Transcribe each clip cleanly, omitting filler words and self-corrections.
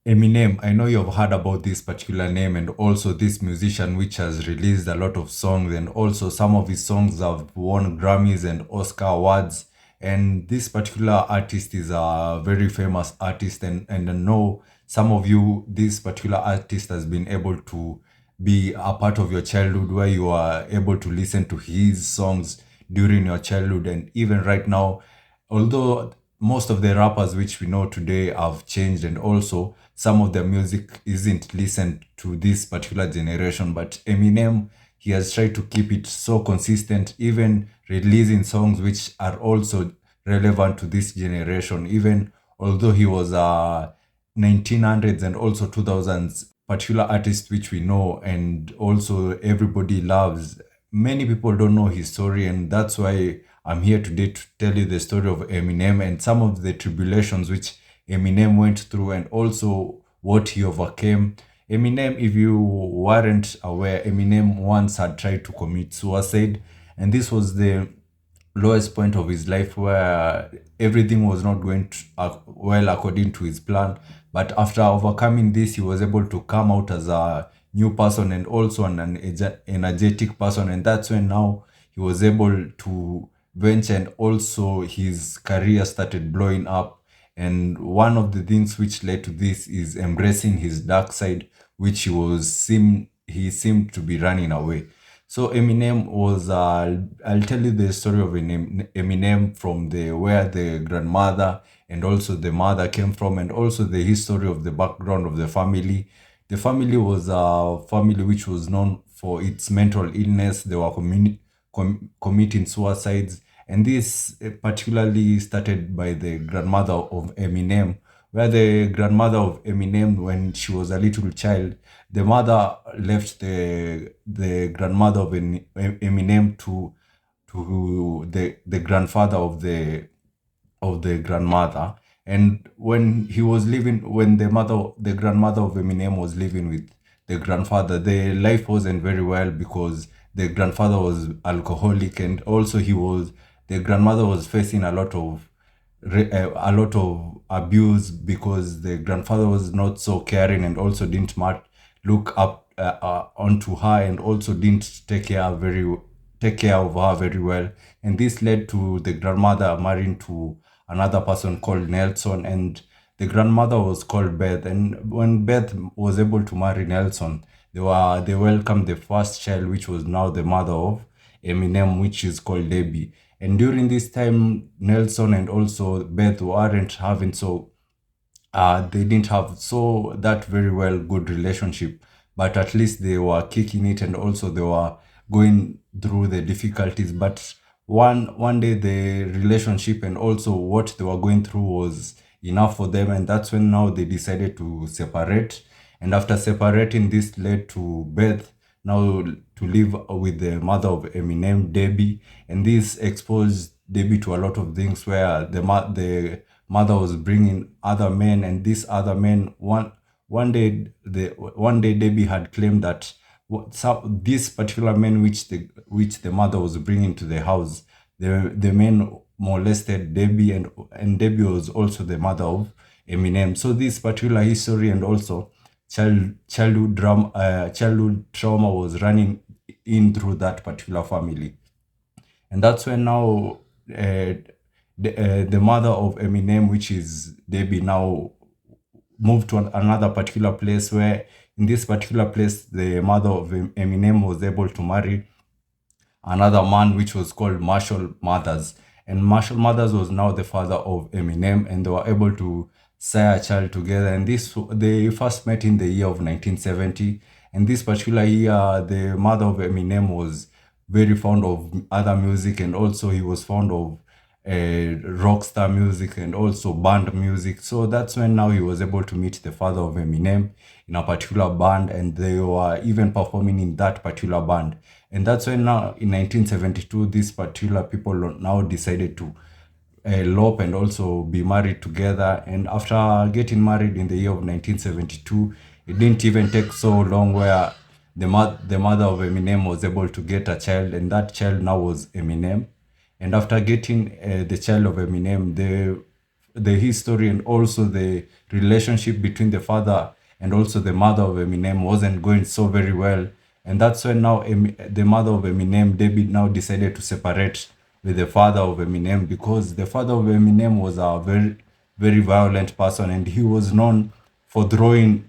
Eminem, I know you've heard about this particular name and also this musician which has released a lot of songs, and also some of his songs have won Grammys and Oscar awards. And this particular artist is a very famous artist, and I know some of you, this particular artist has been able to be a part of your childhood where you are able to listen to his songs during your childhood. And even right now, although most of the rappers which we know today have changed, and also some of their music isn't listened to this particular generation, but Eminem, he has tried to keep it so consistent, even releasing songs which are also relevant to this generation, even although he was a 1900s and also 2000s particular artist which we know and also everybody loves. Many people don't know his story, and that's why I'm here today to tell you the story of Eminem and some of the tribulations which Eminem went through and also what he overcame. Eminem, if you weren't aware, Eminem once had tried to commit suicide, and this was the lowest point of his life where everything was not going well according to his plan. But after overcoming this, he was able to come out as a new person and also an energetic person. And that's when now he was able to venture, and also his career started blowing up. And one of the things which led to this is embracing his dark side, which he seemed to be running away. So Eminem was, I'll tell you the story of Eminem from the where the grandmother and also the mother came from, and also the history of the background of the family. The family was a family which was known for its mental illness. They were committing suicides, and this particularly started by the grandmother of Eminem, where the grandmother of Eminem, when she was a little child, the mother left the grandmother of Eminem to the grandfather of the grandmother. And when the grandmother of Eminem was living with the grandfather, the life wasn't very well because the grandfather was alcoholic, and also the grandmother was facing a lot of abuse because the grandfather was not so caring and also didn't look up onto her, and also didn't take care of her very well. And this led to the grandmother marrying to another person called Nelson, and the grandmother was called Beth. And when Beth was able to marry Nelson, they welcomed the first child, which was now the mother of Eminem, which is called Debbie. And during this time, Nelson and also Beth weren't having they didn't have so that very well good relationship, but at least they were kicking it, and also they were going through the difficulties. But one day the relationship and also what they were going through was enough for them, and that's when now they decided to separate. And after separating, this led to Beth now to live with the mother of Eminem, Debbie, and this exposed Debbie to a lot of things where the mother was bringing other men, and these other men one day Debbie had claimed that these particular men which the mother was bringing to the house, the men molested Debbie, and Debbie was also the mother of Eminem. So this particular history and also childhood trauma was running in through that particular family. And that's when now the mother of Eminem, which is Debbie, now moved to another particular place, where in this particular place the mother of Eminem was able to marry another man which was called Marshall Mathers. And Marshall Mathers was now the father of Eminem, and they were able to sire a child together. And they first met in the year of 1970. And this particular year, the mother of Eminem was very fond of other music, and also he was fond of rock star music and also band music. So that's when now he was able to meet the father of Eminem in a particular band, and they were even performing in that particular band. And that's when now in 1972, these particular people now decided to elope and also be married together. And after getting married in the year of 1972, it didn't even take so long where the mother of Eminem was able to get a child, and that child now was Eminem. And after getting the child of Eminem, the history and also the relationship between the father and also the mother of Eminem wasn't going so very well. And that's when now the mother of Eminem, Debbie, now decided to separate with the father of Eminem, because the father of Eminem was a very, very violent person, and he was known for throwing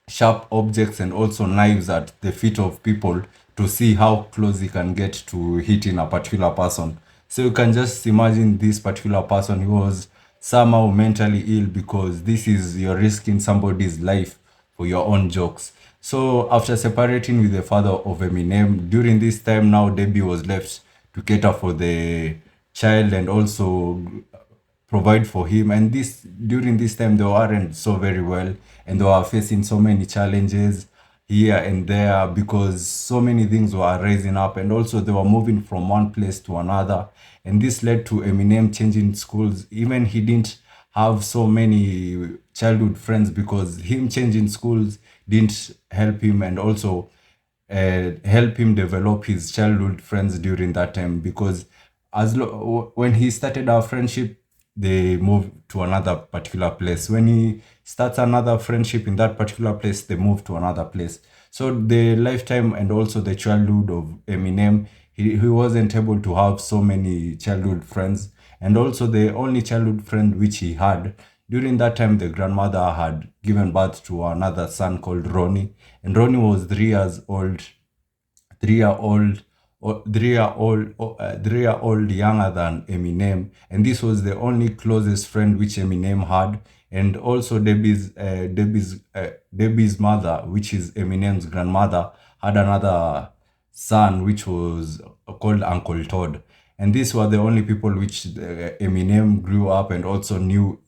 sharp objects and also knives at the feet of people to see how close he can get to hitting a particular person. So you can just imagine this particular person who was somehow mentally ill, because this is you're risking somebody's life for your own jokes. So after separating with the father of Eminem, during this time now Debbie was left to cater for the child and also provide for him. And this during this time they weren't so very well, and they were facing so many challenges here and there, because so many things were rising up, and also they were moving from one place to another. And this led to Eminem changing schools. Even he didn't have so many childhood friends, because him changing schools didn't help him, and also help him develop his childhood friends during that time, because when he started our friendship, they move to another particular place. When he starts another friendship in that particular place, they move to another place. So the lifetime and also the childhood of Eminem, he wasn't able to have so many childhood friends. And also the only childhood friend which he had during that time, the grandmother had given birth to another son called Ronnie. And Ronnie was 3 years old, 3 year old, 3 year old, 3 year old younger than Eminem, and this was the only closest friend which Eminem had. And also Debbie's mother, which is Eminem's grandmother, had another son which was called Uncle Todd. And these were the only people which Eminem grew up and also knew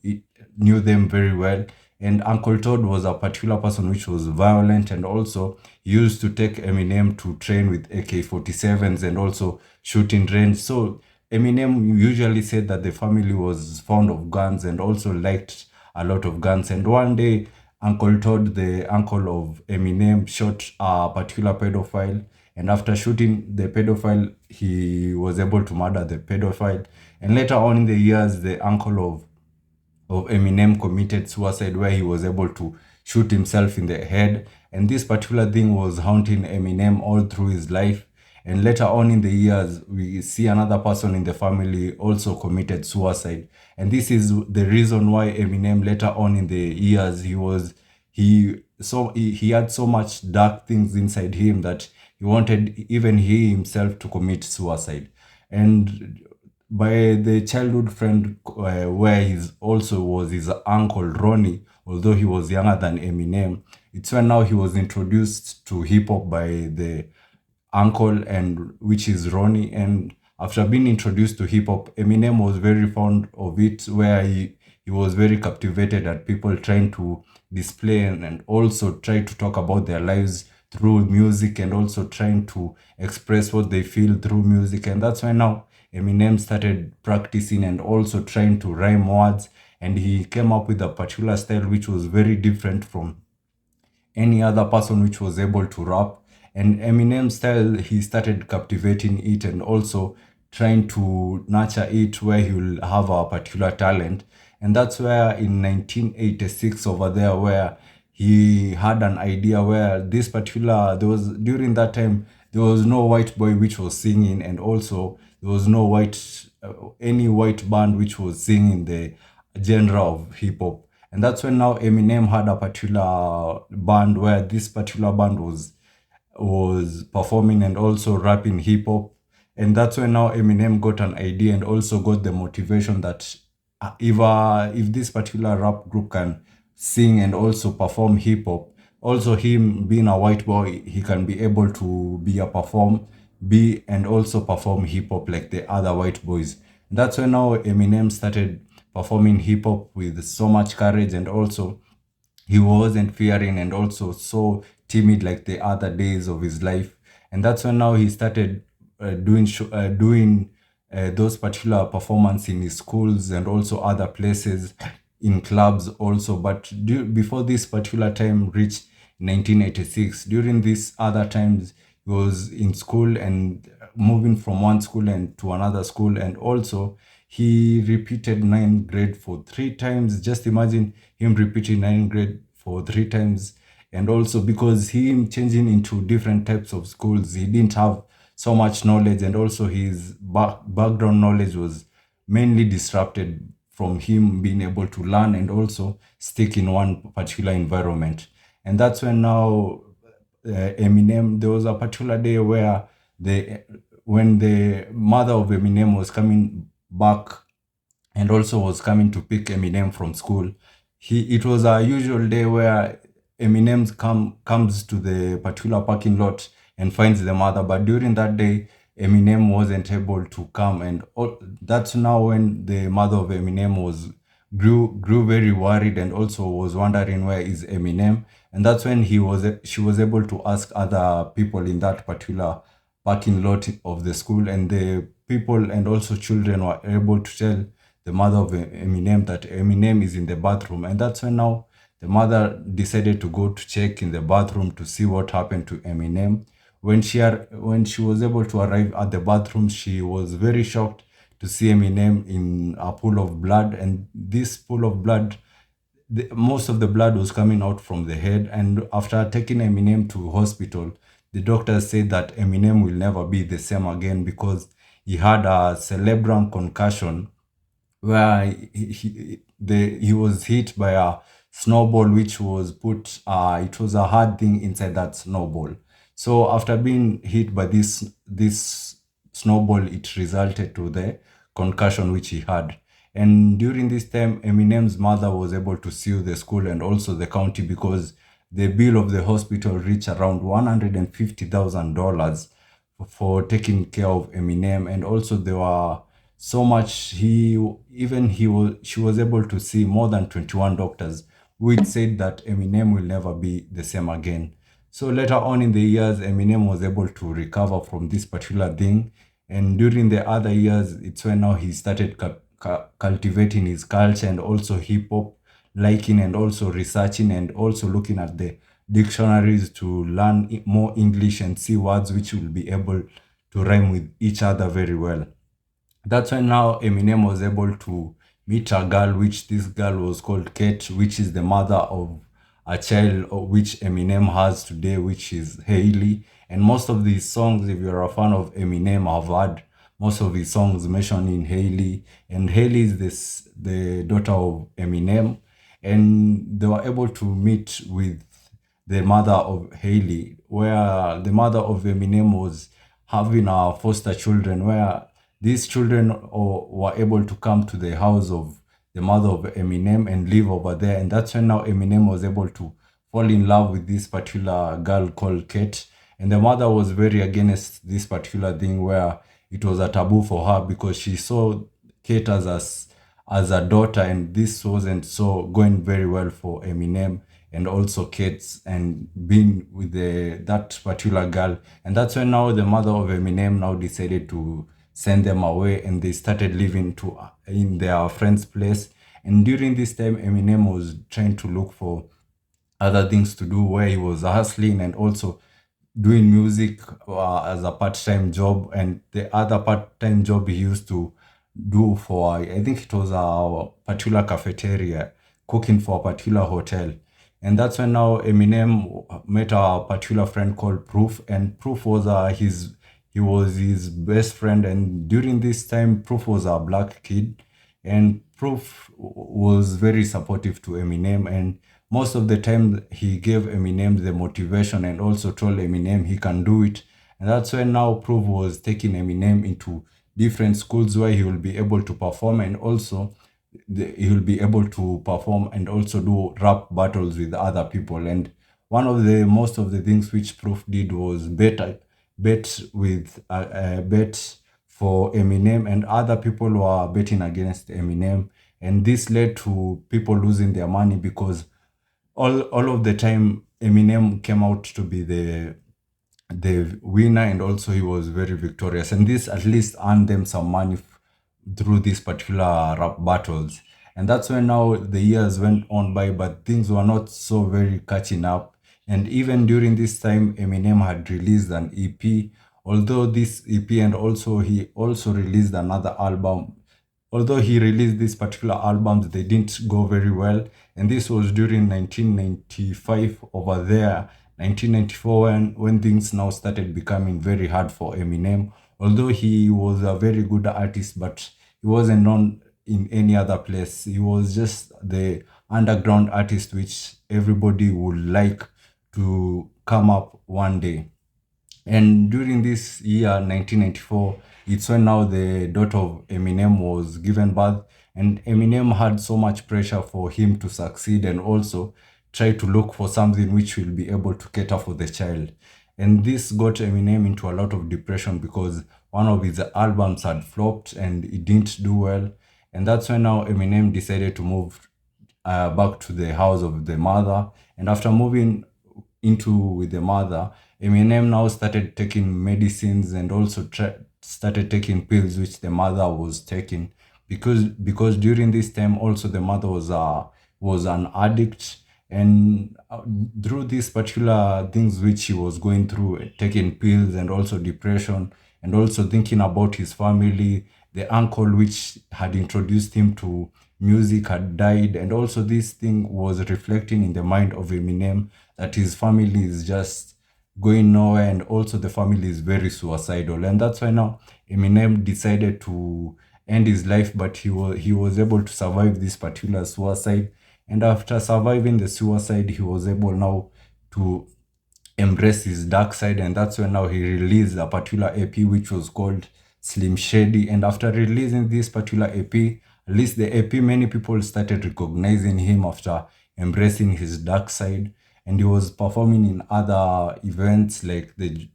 them very well. And Uncle Todd was a particular person which was violent, and also used to take Eminem to train with AK-47s and also shooting range. So Eminem usually said that the family was fond of guns and also liked a lot of guns. And one day, Uncle Todd, the uncle of Eminem, shot a particular pedophile. And after shooting the pedophile, he was able to murder the pedophile. And later on in the years, the uncle of Eminem committed suicide, where he was able to shoot himself in the head. And this particular thing was haunting Eminem all through his life. And later on in the years, we see another person in the family also committed suicide. And this is the reason why Eminem later on in the years, he had so much dark things inside him that he wanted even he himself to commit suicide. And by the childhood friend, where his also was his uncle Ronnie, although he was younger than Eminem. It's when now he was introduced to hip hop by the uncle, and which is Ronnie. And after being introduced to hip hop, Eminem was very fond of it, where he was very captivated at people trying to display and also try to talk about their lives through music, and also trying to express what they feel through music. And that's why now Eminem started practicing and also trying to rhyme words, and he came up with a particular style which was very different from any other person which was able to rap. And Eminem's style, he started captivating it and also trying to nurture it, where he will have a particular talent. And that's where in 1986 over there, where he had an idea where there was during that time, there was no white boy which was singing, and also there was no any white band which was singing the genre of hip hop. And that's when now Eminem had a particular band, where this particular band was performing and also rapping hip hop. And that's when now Eminem got an idea and also got the motivation that if this particular rap group can sing and also perform hip hop, also him being a white boy, he can be able to be and also perform hip hop like the other white boys. And that's when now Eminem started performing hip hop with so much courage, and also he wasn't fearing and also so timid like the other days of his life. And that's when now he started doing those particular performance in his schools and also other places, in clubs also. But before this particular time reached 1986, during these other times, he was in school and moving from one school and to another school. And also he repeated ninth grade for 3 times. Just imagine him repeating ninth grade for 3 times. And also because him changing into different types of schools, he didn't have so much knowledge, and also his background knowledge was mainly disrupted from him being able to learn and also stick in one particular environment. And that's when now Eminem, there was a particular day where the when the mother of Eminem was coming back and also was coming to pick Eminem from school. It was a usual day where Eminem comes to the particular parking lot and finds the mother, but during that day Eminem wasn't able to come, and that's now when the mother of Eminem was grew very worried and also was wondering where is Eminem. And that's when she was able to ask other people in that particular parking lot of the school, and the people and also children were able to tell the mother of Eminem that Eminem is in the bathroom. And that's when now the mother decided to go to check in the bathroom to see what happened to Eminem. When she was able to arrive at the bathroom, she was very shocked to see Eminem in a pool of blood. And this pool of blood, most of the blood was coming out from the head. And after taking Eminem to hospital, the doctors said that Eminem will never be the same again because he had a cerebral concussion where he was hit by a snowball which was put it was a hard thing inside that snowball. So after being hit by this snowball, it resulted to the concussion which he had. And during this time, Eminem's mother was able to sue the school and also the county because the bill of the hospital reached around $150,000 for taking care of Eminem. And also there were so much she was able to see more than 21 doctors which said that Eminem will never be the same again. So later on in the years, Eminem was able to recover from this particular thing. And during the other years, it's when now he started cultivating his culture and also hip hop, liking and also researching and also looking at the dictionaries to learn more English and see words which will be able to rhyme with each other very well. That's when now Eminem was able to meet a girl, which this girl was called Kate, which is the mother of a child which Eminem has today, which is Hailey. And most of these songs, if you're a fan of Eminem, I've heard most of his songs mentioning Hailey. And Hailey is the daughter of Eminem. And they were able to meet with the mother of Hailey, where the mother of Eminem was having a foster children, where these children were able to come to the house of the mother of Eminem and live over there. And that's when now Eminem was able to fall in love with this particular girl called Kate. And the mother was very against this particular thing where it was a taboo for her because she saw Kate as a daughter, and this wasn't so going very well for Eminem and also kids and being with that particular girl. And that's when now the mother of Eminem now decided to send them away, and they started living in their friend's place. And during this time, Eminem was trying to look for other things to do, where he was hustling and also doing music as a part-time job. And the other part-time job he used to do for, I think it was a particular cafeteria, cooking for a particular hotel. And that's when now Eminem met a particular friend called Proof, and Proof was he was his best friend. And during this time, Proof was a black kid, and Proof was very supportive to Eminem. And most of the time, he gave Eminem the motivation and also told Eminem he can do it. And that's when now Proof was taking Eminem into different schools where he will be able to perform, and also he will be able to perform and also do rap battles with other people. And one of the most of the things which Proof did was bet for Eminem, and other people were betting against Eminem. And this led to people losing their money because all of the time Eminem came out to be the winner, and also he was very victorious, and this at least earned them some money through these particular rap battles. And that's when now the years went on by, but things were not so very catching up. And even during this time, Eminem had released an EP, although this EP, and also he also released another album although he released these particular albums, they didn't go very well. And this was during 1995 over there, 1994, when things now started becoming very hard for Eminem. Although he was a very good artist, but he wasn't known in any other place. He was just the underground artist which everybody would like to come up one day. And during this year, 1994, it's when now the daughter of Eminem was given birth. And Eminem had so much pressure for him to succeed and also try to look for something which will be able to cater for the child. And this got Eminem into a lot of depression because one of his albums had flopped and it didn't do well. And that's when now Eminem decided to move back to the house of the mother. And after moving into with the mother, Eminem now started taking medicines and also started taking pills which the mother was taking because during this time also the mother was an addict. And through these particular things which she was going through, taking pills and also depression and also thinking about his family, the uncle which had introduced him to music had died, and also this thing was reflecting in the mind of Eminem that his family is just going nowhere, and also the family is very suicidal. And that's why now Eminem decided to end his life, but he was able to survive this particular suicide. And after surviving the suicide, he was able now to embrace his dark side, and that's when now he released a particular EP which was called Slim Shady. And after releasing this particular EP, at least the EP, many people started recognizing him after embracing his dark side. And he was performing in other events like the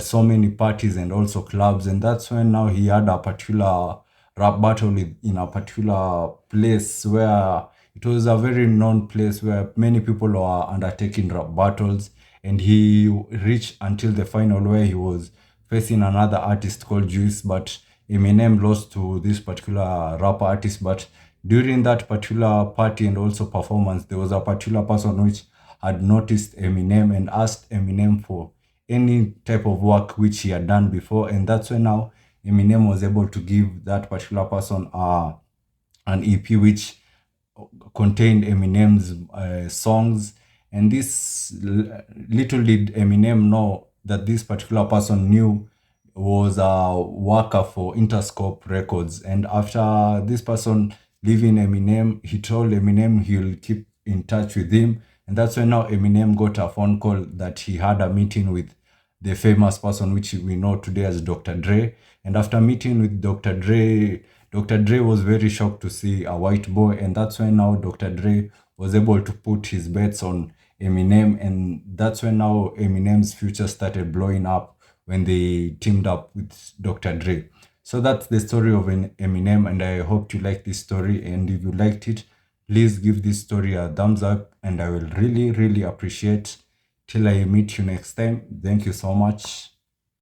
so many parties and also clubs. And that's when now he had a particular rap battle in a particular place where it was a very known place where many people were undertaking rap battles. And he reached until the final where he was facing another artist called Juice, but Eminem lost to this particular rap artist. But during that particular party and also performance, there was a particular person which had noticed Eminem and asked Eminem for any type of work which he had done before. And that's when now Eminem was able to give that particular person an EP which contained Eminem's songs. And this little did Eminem know that this particular person knew was a worker for Interscope Records. And after this person leaving Eminem, he told Eminem he'll keep in touch with him. And that's when now Eminem got a phone call that he had a meeting with the famous person which we know today as Dr. Dre. And after meeting with Dr. Dre was very shocked to see a white boy. And that's when now Dr. Dre was able to put his bets on Eminem. And that's when now Eminem's future started blowing up when they teamed up with Dr. Dre. So that's the story of Eminem, and I hope you like this story. And if you liked it, please give this story a thumbs up, and I will really, really appreciate. Till I meet you next time. Thank you so much.